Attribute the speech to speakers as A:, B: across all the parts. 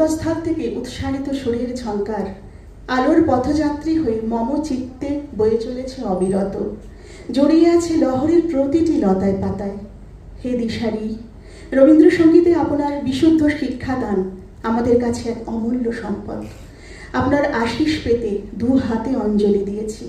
A: অন্তঃস্থল থেকে উৎসারিত সুরের ঝঙ্কার আলোর পথযাত্রী হয়ে মম চিত্তে বয়ে চলেছে অবিরত, জড়িয়ে আছে লহরীর প্রতিটি লতায় পাতায়। হে দিশারি, রবীন্দ্রসঙ্গীতে আপনার বিশুদ্ধ শিক্ষাদান আমাদের কাছে এক অমূল্য সম্পদ। আপনার আশিস পেতে দু হাতে অঞ্জলি দিয়েছি।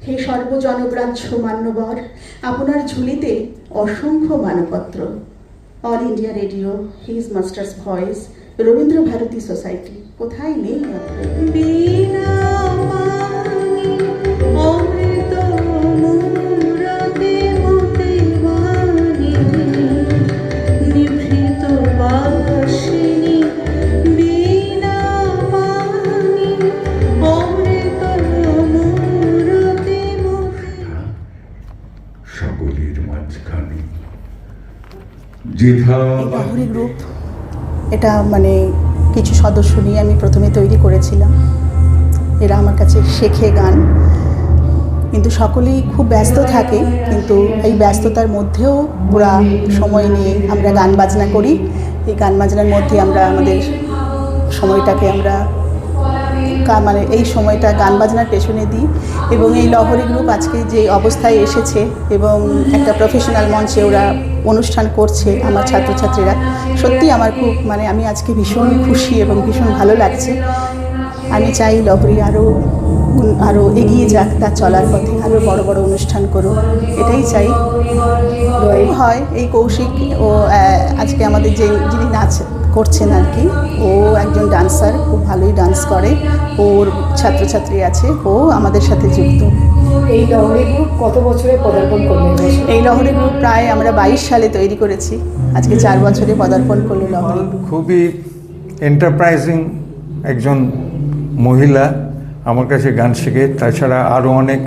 A: হে সর্বজনগ্রাহ্য মান্যবর, আপনার ঝুলিতে অসংখ্য মানপত্র। All India Radio, His Master's Voice, Rabindra Bharati society, কোথায় নেই
B: সকলের মাঝখানে
A: লহরী গ্রুপ। এটা মানে কিছু সদস্য নিয়ে আমি প্রথমে তৈরি করেছিলাম। এরা আমার কাছে শেখে গান, কিন্তু সকলেই খুব ব্যস্ত থাকে, কিন্তু এই ব্যস্ততার মধ্যেও ওরা সময় নিয়ে আমরা গান বাজনা করি। এই গান বাজনার মধ্যে আমরা আমাদের সময়টাকে আমরা মানে এই সময়টা গান বাজনার পেছনে দিই। এবং এই লহরী গ্রুপ আজকে যে অবস্থায় এসেছে এবং একটা প্রফেশনাল মঞ্চে ওরা অনুষ্ঠান করছে, আমার ছাত্রছাত্রীরা, সত্যি আমার খুব মানে আমি আজকে ভীষণ খুশি এবং ভীষণ ভালো লাগছে। আমি চাই লহরী আরও এগিয়ে যাক, তার চলার পথে আরও বড় বড় অনুষ্ঠান করুক, এটাই চাই। হয় এই কৌশিক ও আজকে আমাদের যিনি নাচ করছেন আর কি, ও একজন ডান্সার, খুব ভালোই ডান্স করে, ওর ছাত্রছাত্রী আছে, ও আমাদের সাথে যুক্ত।
C: এই লহরী গ্রুপ কত বছরে পদার্পণ করলেন?
A: এই লহরী গ্রুপ প্রায় আমরা 22 সালে তৈরি করেছি, আজকে 4 বছরে পদার্পণ করলো লহরী।
D: খুবই এন্টারপ্রাইজিং একজন মহিলা আমার কাছে গান শেখে, তাছাড়া আরও অনেক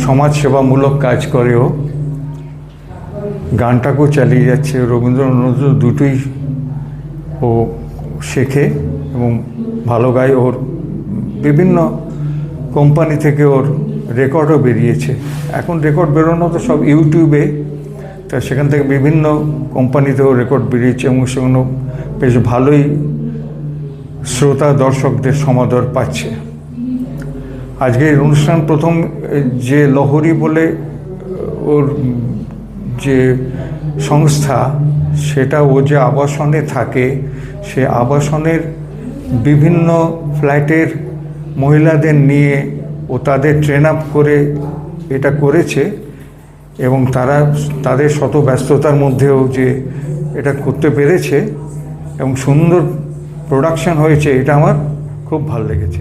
D: সমাজসেবামূলক কাজ করেও গানটাকেও চালিয়ে যাচ্ছে। রবীন্দ্র নজরুল দুটোই ও শেখে এবং ভালো গায়। ওর বিভিন্ন কোম্পানি থেকে ওর রেকর্ডও বেরিয়েছে। এখন রেকর্ড বেরোনো তো সব ইউটিউবে, তা সেখান থেকে বিভিন্ন কোম্পানিতেও রেকর্ড বেরিয়েছে এবং সেগুলো বেশ ভালোই শ্রোতা দর্শকদের সমাদর পাচ্ছে। আজকে এই অনুষ্ঠান প্রথম যে লহরী বলে ওর যে সংস্থা, সেটা ও যে আবাসনে থাকে, সে আবাসনের বিভিন্ন ফ্ল্যাটের মহিলাদের নিয়ে ও তাদের ট্রেন আপ করে এটা করেছে এবং তাদের শত ব্যস্ততার মধ্যেও যে এটা করতে পেরেছে এবং সুন্দর প্রোডাকশন হয়েছে, এটা আমার খুব ভালো লেগেছে।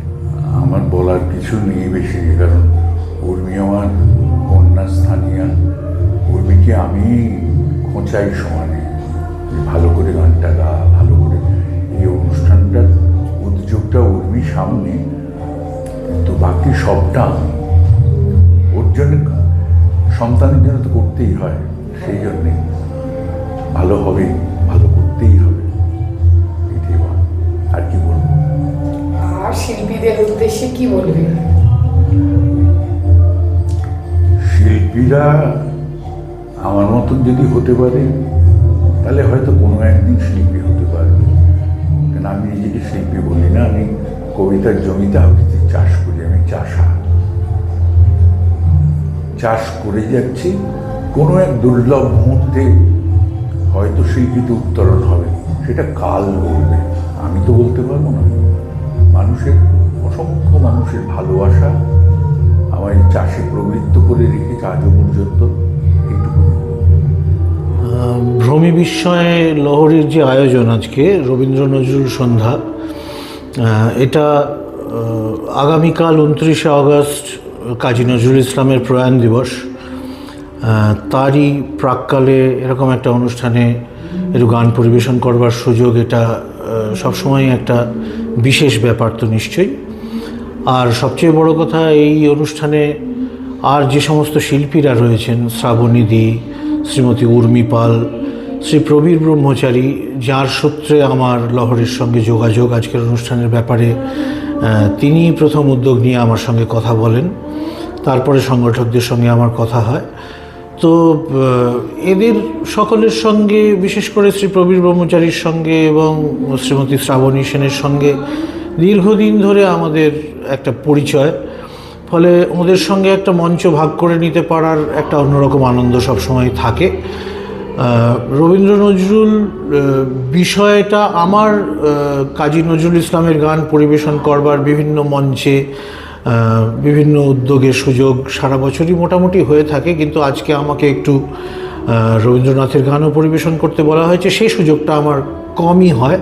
B: আমার বলার কিছু নেই বেশি, কারণ উর্মি আমার কন্যা স্থানীয়। উর্মিকে আমি খোঁচাই সমানে, ভালো করে গানটা গা, ভালো করে এই অনুষ্ঠানটার উদ্যোগটা উর্মির সামনে, কিন্তু বাকি সবটা ওর জন্য, সন্তানের জন্য তো করতেই হয়, সেই জন্যে ভালো হবে, ভালো করতেই হবে, এটাই বল। আর কি বলবো?
C: আর শিল্পীদের উদ্দেশ্যে কি বলবে?
B: শিল্পীরা আমার মতন যদি হতে পারে, তাহলে হয়তো কোনো একদিন শিল্পী হতে পারবে। কেন আমি নিজেকে শিল্পী বলি না, আমি কবিতার জমিতে আবৃত্তি চাষ করি, আমি চাষ করে যাচ্ছি। কোনো এক দুর্লভ মুহূর্তে হয়তো শিল্পীতে উত্তরণ হবে, সেটা কাল বলবে, আমি তো বলতে পারবো না। অসংখ্য মানুষের ভালোবাসা আমার এই চাষে প্রবৃত্ত করে রেখেছে আজও পর্যন্ত, এইটুকু।
E: ভ্রমি বিস্ময়ে লহরীর যে আয়োজন আজকে রবীন্দ্র নজরুল সন্ধ্যা, এটা আগামীকাল 29শে আগস্ট কাজী নজরুল ইসলামের প্রয়াণ দিবস, তারই প্রাক্কালে এরকম একটা অনুষ্ঠানে একটু গান পরিবেশন করবার সুযোগ, এটা সবসময় একটা বিশেষ ব্যাপার তো নিশ্চয়ই। আর সবচেয়ে বড় কথা, এই অনুষ্ঠানে আর যে সমস্ত শিল্পীরা রয়েছেন, শ্রাবণীদি, শ্রীমতী উর্মি পাল, শ্রী প্রবীর ব্রহ্মচারী, যার সূত্রে আমার লহরীর সঙ্গে যোগাযোগ আজকের অনুষ্ঠানের ব্যাপারে, তিনি প্রথম উদ্যোগ নিয়ে আমার সঙ্গে কথা বলেন, তারপরে সংগঠকদের সঙ্গে আমার কথা হয়। তো এদের সকলের সঙ্গে, বিশেষ করে শ্রী প্রবীর ব্রহ্মচারীর সঙ্গে এবং শ্রীমতী শ্রাবণী সেনের সঙ্গে দীর্ঘদিন ধরে আমাদের একটা পরিচয়, ফলে ওদের সঙ্গে একটা মঞ্চ ভাগ করে নিতে পারার একটা অন্যরকম আনন্দ সবসময় থাকে। রবীন্দ্র নজরুল বিষয়টা আমার কাজী নজরুল ইসলামের গান পরিবেশন করবার বিভিন্ন মঞ্চে, বিভিন্ন উদ্যোগের সুযোগ সারা বছরই মোটামুটি হয়ে থাকে, কিন্তু আজকে আমাকে একটু রবীন্দ্রনাথের গানও পরিবেশন করতে বলা হয়েছে, সেই সুযোগটা আমার কমই হয়।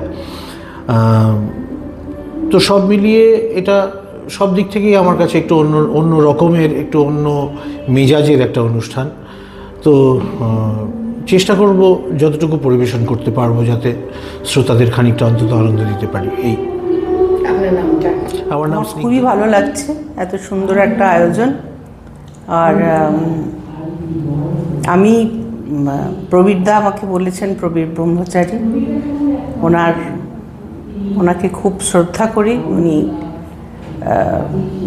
E: তো সব মিলিয়ে এটা সব দিক থেকেই আমার কাছে একটু অন্য রকমের, একটু অন্য মেজাজের একটা অনুষ্ঠান। তো চেষ্টা করব যতটুকু পরিবেশন করতে পারবো যাতে শ্রোতাদের খানিকটা অন্তত আনন্দ দিতে পারি। এই
C: আপনার নামটা?
E: আমার নাম
F: আমার খুবই ভালো লাগছে, এত সুন্দর একটা আয়োজন। আর আমি প্রবীরদা আমাকে বলেছেন, প্রবীর ব্রহ্মচারী, ওনাকে খুব শ্রদ্ধা করি। উনি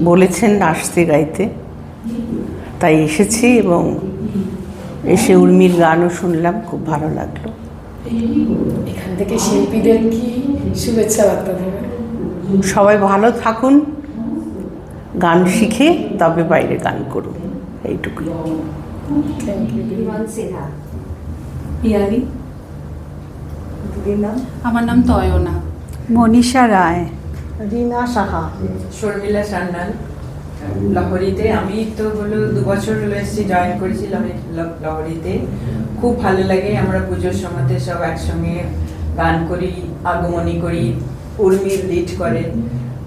F: বলেছেন আসতে গাইতে, তাই এসেছি এবং এসে উর্মির গানও শুনলাম, খুব ভালো লাগলো।
C: এখান থেকে শিল্পীদের কি শুভেচ্ছা বার্তা দেবেন?
F: সবাই ভালো থাকুন, গান শিখে তবে বাইরে গান করুন, এইটুকুই।
C: Thank you.
G: পিয়ালি, আমার নাম তয়না।
A: মনীষা রায়,
C: রিনা সাহা,
H: শর্মিলা সান্যাল। লহরীতে আমি তো হলো 2 বছর হলো এসেছি, জয়েন করেছিলাম লহরীতে। খুব ভালো লাগে, আমরা পুজোর সময়তে সব একসঙ্গে গান করি, আগমনী করি, উর্মির লিড করে,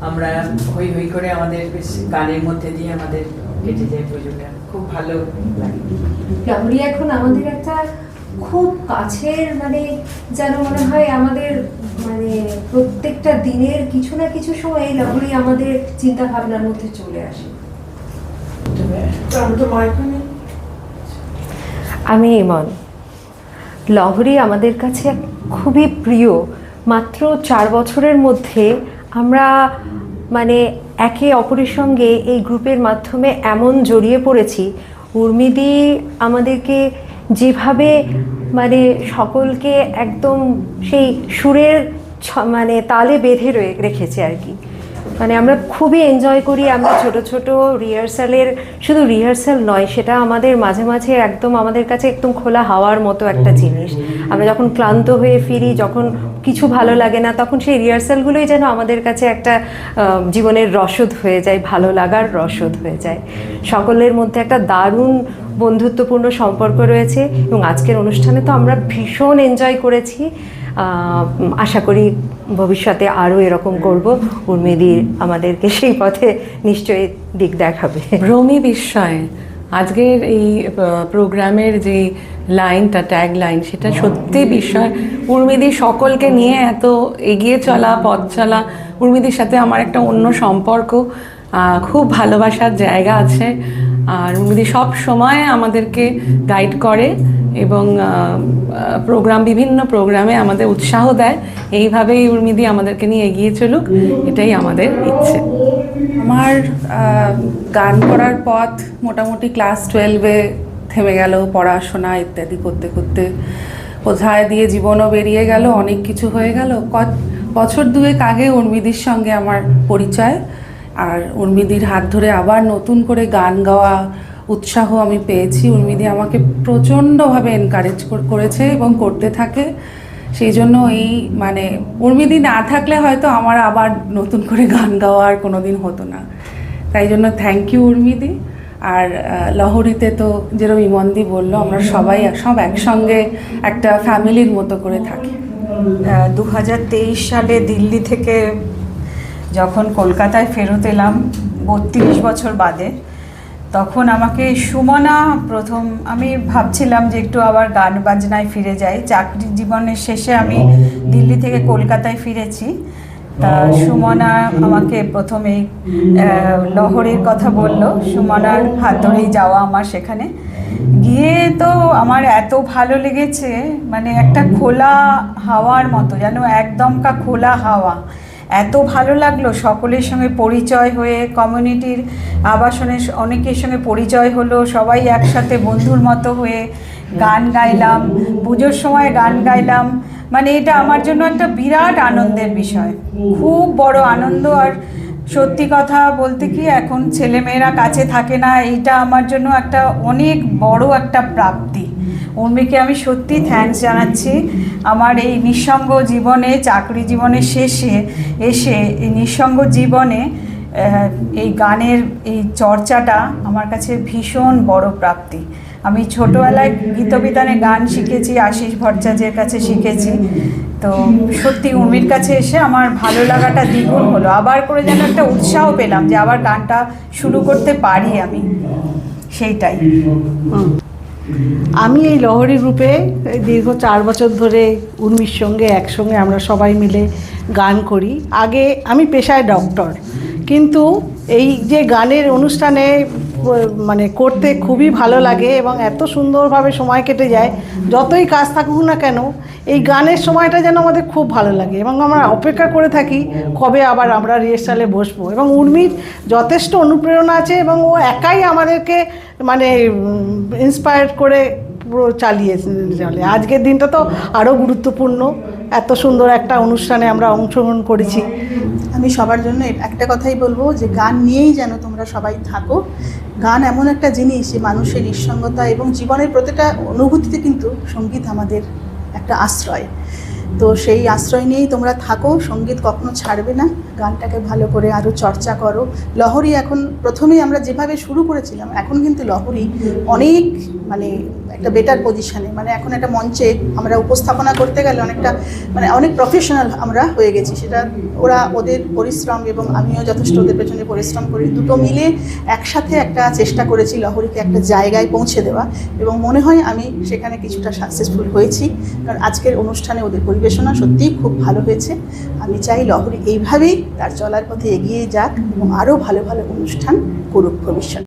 H: আমরা হই হই করে আমাদের বেশ গানের মধ্যে দিয়ে আমাদের কেটে যায় পুজোটা, খুব ভালো লাগে।
I: লহরী এখন আমাদের একটা খুব কাছের, মানে যেন মনে হয় আমাদের মানে প্রত্যেকটা দিনের কিছু না কিছু সময় এই লহরী আমাদের চিন্তা ভাবনার মধ্যে চলে আসে। আমি ইমন। লহরী আমাদের কাছে খুবই প্রিয়। মাত্র 4 বছরের মধ্যে আমরা মানে একে অপরের সঙ্গে এই গ্রুপের মাধ্যমে এমন জড়িয়ে পড়েছি। উর্মিদি আমাদেরকে যেভাবে মানে সকলকে একদম সেই সুরের মানে তালে বেঁধে রেখেছে আর কি, মানে আমরা খুবই এনজয় করি। আমরা ছোট ছোট রিহার্সালের, শুধু রিহার্সাল নয়, সেটা আমাদের মাঝে মাঝে একদম আমাদের কাছে একদম খোলা হাওয়ার মতো একটা জিনিস। আমরা যখন ক্লান্ত হয়ে ফিরি, যখন কিছু ভালো লাগে না, তখন সেই রিহার্সালগুলোই যেন আমাদের কাছে একটা জীবনের রসদ হয়ে যায়, ভালো লাগার রসদ হয়ে যায়। সকলের মধ্যে একটা দারুণ বন্ধুত্বপূর্ণ সম্পর্ক রয়েছে এবং আজকের অনুষ্ঠানে তো আমরা ভীষণ এনজয় করেছি। আশা করি ভবিষ্যতে আরও এরকম করব। উর্মিদি আমাদেরকে সেই পথে নিশ্চয়ই দিক দেখাবে।
G: ভ্রমি বিস্ময়, আজকের এই প্রোগ্রামের যে লাইনটা, ট্যাগ লাইন, সেটা সত্যি বিস্ময়। উর্মিদি সকলকে নিয়ে এত এগিয়ে চলা, পথ চলা, উর্মিদির সাথে আমার একটা অন্য সম্পর্ক, খুব ভালোবাসার জায়গা আছে। আর উর্মিদি সব সময় আমাদেরকে গাইড করে এবং বিভিন্ন প্রোগ্রামে আমাদের উৎসাহ দেয়। এইভাবেই উর্মিদি আমাদেরকে নিয়ে এগিয়ে চলুক, এটাই আমাদের ইচ্ছে। আমার গান করার পথ মোটামুটি ক্লাস 12-এ থেমে গেল, পড়াশোনা ইত্যাদি করতে করতে কোথায় দিয়ে জীবনও বেরিয়ে গেল, অনেক কিছু হয়ে গেল। বছর 2 আগে উর্মিদির সঙ্গে আমার পরিচয়, আর উর্মিদির হাত ধরে আবার নতুন করে গান গাওয়া উৎসাহ আমি পেয়েছি। উর্মিদি আমাকে প্রচণ্ডভাবে এনকারেজ করেছে এবং করতে থাকে। সেই জন্য এই মানে উর্মিদি না থাকলে হয়তো আমার আবার নতুন করে গান গাওয়া আর কোনো দিন হতো না। তাই জন্য থ্যাংক ইউ উর্মিদি। আর লহরীতে তো যেরকম ইমনদি বললো, আমরা সবাই সব একসঙ্গে একটা ফ্যামিলির মতো করে থাকি।
J: 2023 সালে দিল্লি থেকে যখন কলকাতায় ফেরত এলাম 32 বছর বাদে, তখন আমাকে সুমনা প্রথম, আমি ভাবছিলাম যে একটু আবার গান বাজনায় ফিরে যাই। চাকরি জীবনের শেষে আমি দিল্লি থেকে কলকাতায় ফিরেছি। তা সুমনা আমাকে প্রথমেই লহরীর কথা বলল, সুমনার হাত ধরেই যাওয়া আমার সেখানে গিয়ে। তো আমার এত ভালো লেগেছে, মানে একটা খোলা হাওয়ার মতো, যেন একদমকা খোলা হাওয়া, এত ভালো লাগলো, সকলের সঙ্গে পরিচয় হয়ে, কমিউনিটির আবাসনের অনেকের সঙ্গে পরিচয় হলো, সবাই একসাথে বন্ধুর মতো হয়ে গান গাইলাম, পুজোর সময় গান গাইলাম। মানে এটা আমার জন্য একটা বিরাট আনন্দের বিষয়, খুব বড় আনন্দ। আর সত্যি কথা বলতে কি, এখন ছেলেমেয়েরা কাছে থাকে না, এইটা আমার জন্য একটা অনেক বড় একটা প্রাপ্তি। উর্মিকে আমি সত্যি থ্যাঙ্কস জানাচ্ছি। আমার এই নিঃসঙ্গ জীবনে, চাকরি জীবনের শেষে এসে এই নিঃসঙ্গ জীবনে এই গানের এই চর্চাটা আমার কাছে ভীষণ বড় প্রাপ্তি। আমি ছোটোবেলায় গীতবিতানে গান শিখেছি, আশিস ভট্টাচার্যের কাছে শিখেছি। তো সত্যি উর্মির কাছে এসে আমার ভালো লাগাটা দ্বিগুণ হলো, আবার করে যেন একটা উৎসাহ পেলাম যে আবার গানটা শুরু করতে পারি আমি, সেইটাই।
K: আমি এই লহরী গ্রুপে দীর্ঘ 4 বছর ধরে উর্মির সঙ্গে একসঙ্গে আমরা সবাই মিলে গান করি। আগে আমি পেশায় ডক্টর, কিন্তু এই যে গানের অনুষ্ঠানে মানে করতে খুবই ভালো লাগে এবং এত সুন্দরভাবে সময় কেটে যায়। যতই কাজ থাকুক না কেন, এই গানের সময়টা যেন আমাদের খুব ভালো লাগে এবং আমরা অপেক্ষা করে থাকি কবে আবার আমরা রিহার্সালে বসবো। এবং উর্মির যথেষ্ট অনুপ্রেরণা আছে এবং ও একাই আমাদেরকে মানে ইন্সপায়ার করে পুরো চালিয়ে চলে। আজকের দিনটা তো আরও গুরুত্বপূর্ণ, এত সুন্দর একটা অনুষ্ঠানে আমরা অংশগ্রহণ করেছি।
A: আমি সবার জন্য একটা কথাই বলবো যে গান নিয়েই যেন তোমরা সবাই থাকো। গান এমন একটা জিনিস যে মানুষের নিঃসঙ্গতা এবং জীবনের প্রতিটা অনুভূতিতে কিন্তু সঙ্গীত আমাদের একটা আশ্রয়। তো সেই আশ্রয় নিয়েই তোমরা থাকো, সঙ্গীত কখনো ছাড়বে না, গানটাকে ভালো করে আরও চর্চা করো। লহরী এখন প্রথমেই আমরা যেভাবে শুরু করেছিলাম, এখন কিন্তু লহরী অনেক মানে একটা বেটার পজিশানে, মানে এখন একটা মঞ্চে আমরা উপস্থাপনা করতে গেলে অনেকটা মানে অনেক প্রফেশনাল আমরা হয়ে গেছি। সেটা ওদের পরিশ্রম এবং আমিও যথেষ্ট ওদের পেছনে পরিশ্রম করি, দুটো মিলে একসাথে একটা চেষ্টা করেছি লহরীকে একটা জায়গায় পৌঁছে দেওয়া, এবং মনে হয় আমি সেখানে কিছুটা সাকসেসফুল হয়েছি। কারণ আজকের অনুষ্ঠানে ওদের পরিবেশনা সত্যিই খুব ভালো হয়েছে। আমি চাই লহরী এইভাবেই তার চলার পথে এগিয়ে যাক এবং আরও ভালো ভালো অনুষ্ঠান করুক ভবিষ্যৎ।